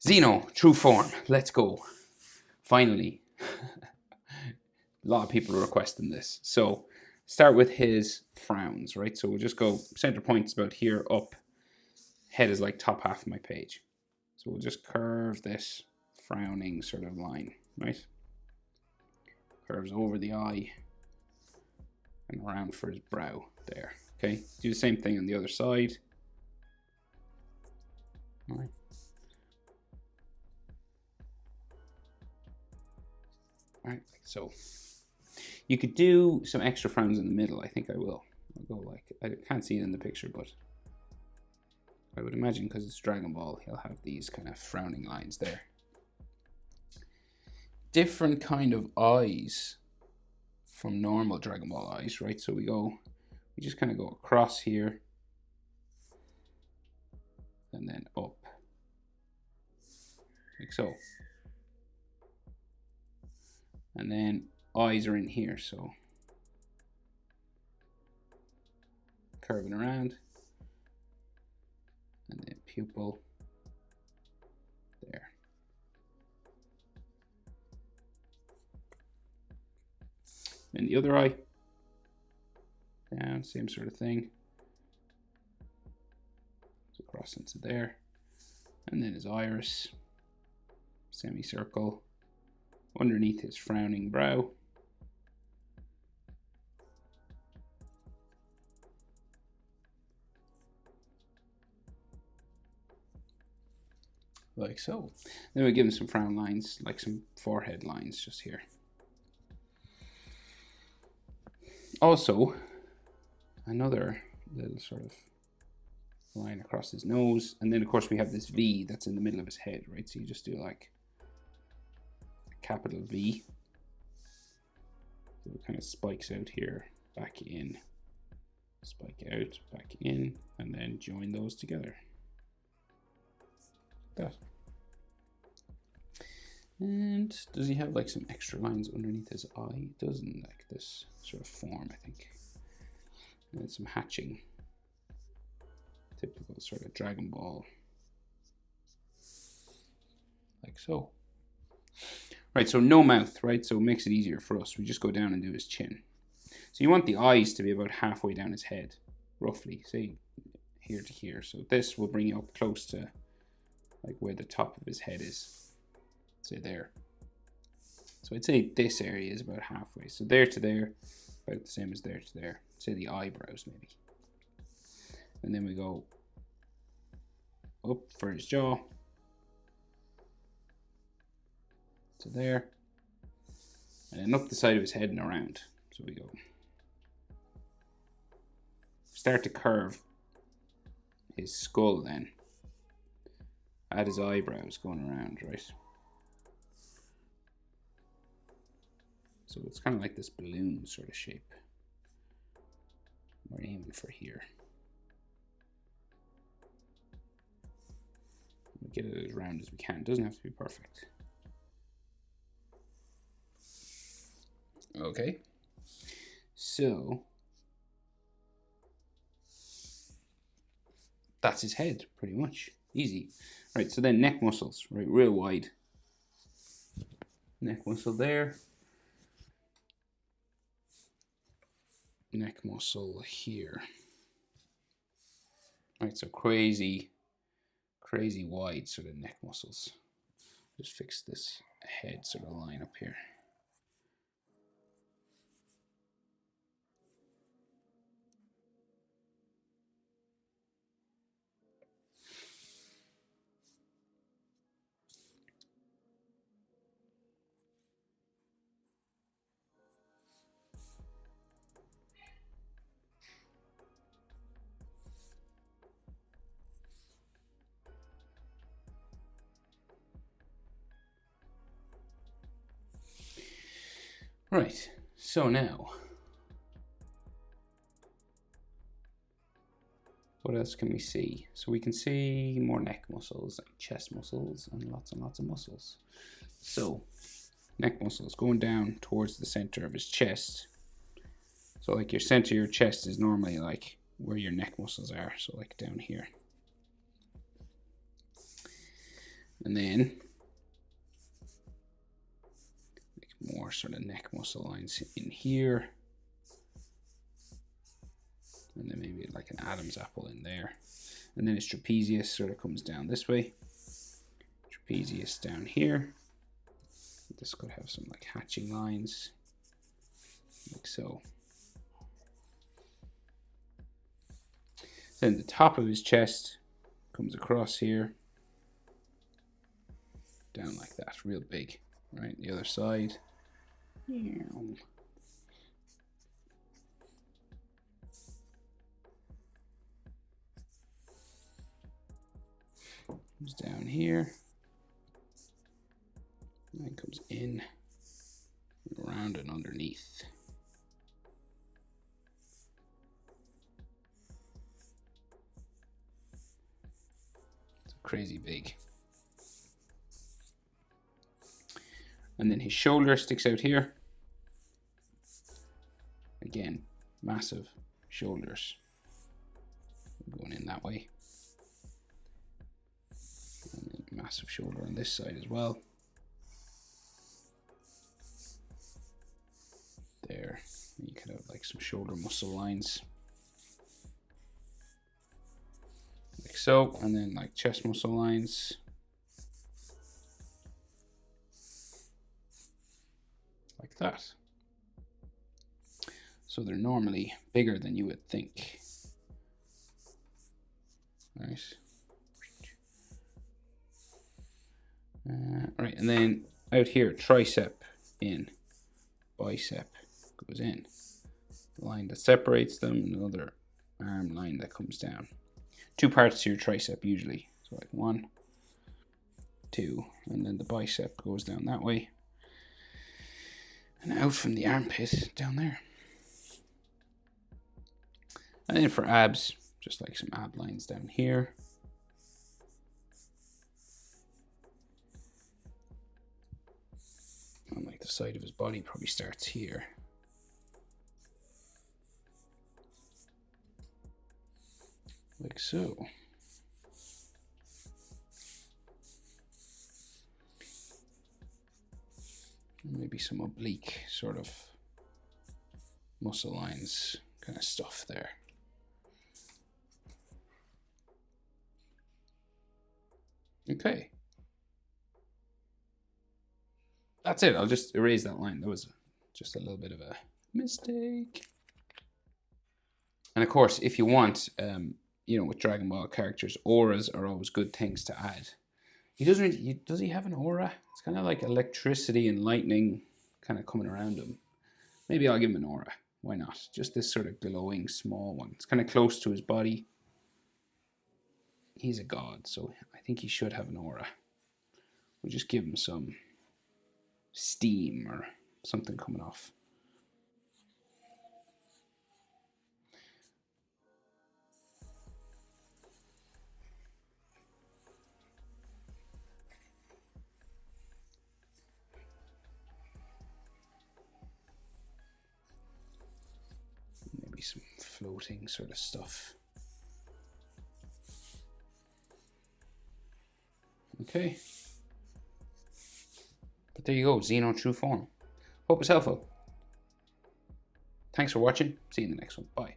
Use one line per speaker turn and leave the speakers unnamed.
Zeno, true form. Let's go. Finally. A lot of people are requesting this. So start with his frowns, right? So we'll just go center point's about here up. Head is like top half of my page. So we'll just curve this frowning sort of line, right? Curves over the eye and around for his brow there. Okay, do the same thing on the other side. All right. All right, so you could do some extra frowns in the middle. I think I will. I'll go like, I can't see it in the picture, but I would imagine because it's Dragon Ball, he'll have these kind of frowning lines there. Different kind of eyes from normal Dragon Ball eyes, right? So we just kind of go across here and then up, like so. And then eyes are in here, so curving around, and then pupil there. And the other eye, down, same sort of thing. So cross into there, and then his iris, semicircle, underneath his frowning brow. Like so. Then we give him some frown lines, like some forehead lines just here. Also, another little sort of line across his nose. And then of course we have this V that's in the middle of his head, right? So you just do like a capital V. So it kind of spikes out here, back in, spike out, back in, and then join those together. That. And does he have like some extra lines underneath his eye? He doesn't, like this sort of form, I think. And then some hatching. Typical sort of Dragon Ball. Like so. Right, so no mouth, right? So it makes it easier for us. We just go down and do his chin. So you want the eyes to be about halfway down his head, roughly, say here to here. So this will bring you up close to like where the top of his head is, say there. So I'd say this area is about halfway. So there to there, about the same as there to there. Say the eyebrows maybe. And then we go up for his jaw. To there. And then up the side of his head and around. So we go. Start to curve his skull then. Add his eyebrows going around, right? So it's kind of like this balloon sort of shape. We're aiming for here. We'll get it as round as we can. It doesn't have to be perfect. Okay. So that's his head, pretty much. Easy. Right, so then neck muscles, right, real wide. Neck muscle there. Neck muscle here. Right, so crazy wide sort of neck muscles. Just fix this head sort of line up here. Right, so now, what else can we see? So we can see more neck muscles, and chest muscles, and lots of muscles. So, neck muscles going down towards the center of his chest. So like your center of your chest is normally like where your neck muscles are, so like down here. And then make more sort of neck muscle lines in here. And then maybe like an Adam's apple in there. And then his trapezius sort of comes down this way. Trapezius down here. This could have some like hatching lines, like so. Then the top of his chest comes across here, down like that, real big, right? The other side. Comes down here. And then comes in, around and underneath. It's crazy big. And then his shoulder sticks out here. Again, massive shoulders. Going in that way. And then massive shoulder on this side as well. There, you could have like some shoulder muscle lines, like so, and then like chest muscle lines, like that. So they're normally bigger than you would think. Right. Right, and then out here, tricep in, bicep goes in. The line that separates them, another arm line that comes down. Two parts to your tricep usually. So like 1, 2, and then the bicep goes down that way. And out from the armpit down there. And then for abs, just like some ab lines down here. And like the side of his body probably starts here. Like so. Maybe some oblique sort of muscle lines kind of stuff there. Okay. That's it. I'll just erase that line. That was just a little bit of a mistake. And of course, if you want, you know, with Dragon Ball characters, auras are always good things to add. He doesn't really, does he have an aura? It's kind of like electricity and lightning kind of coming around him. Maybe I'll give him an aura. Why not? Just this sort of glowing small one. It's kind of close to his body. He's a god, so I think he should have an aura. We'll just give him some steam or something coming off. Maybe some floating sort of stuff. Okay. But there you go, Zeno true form. Hope it's helpful. Thanks for watching. See you in the next one. Bye.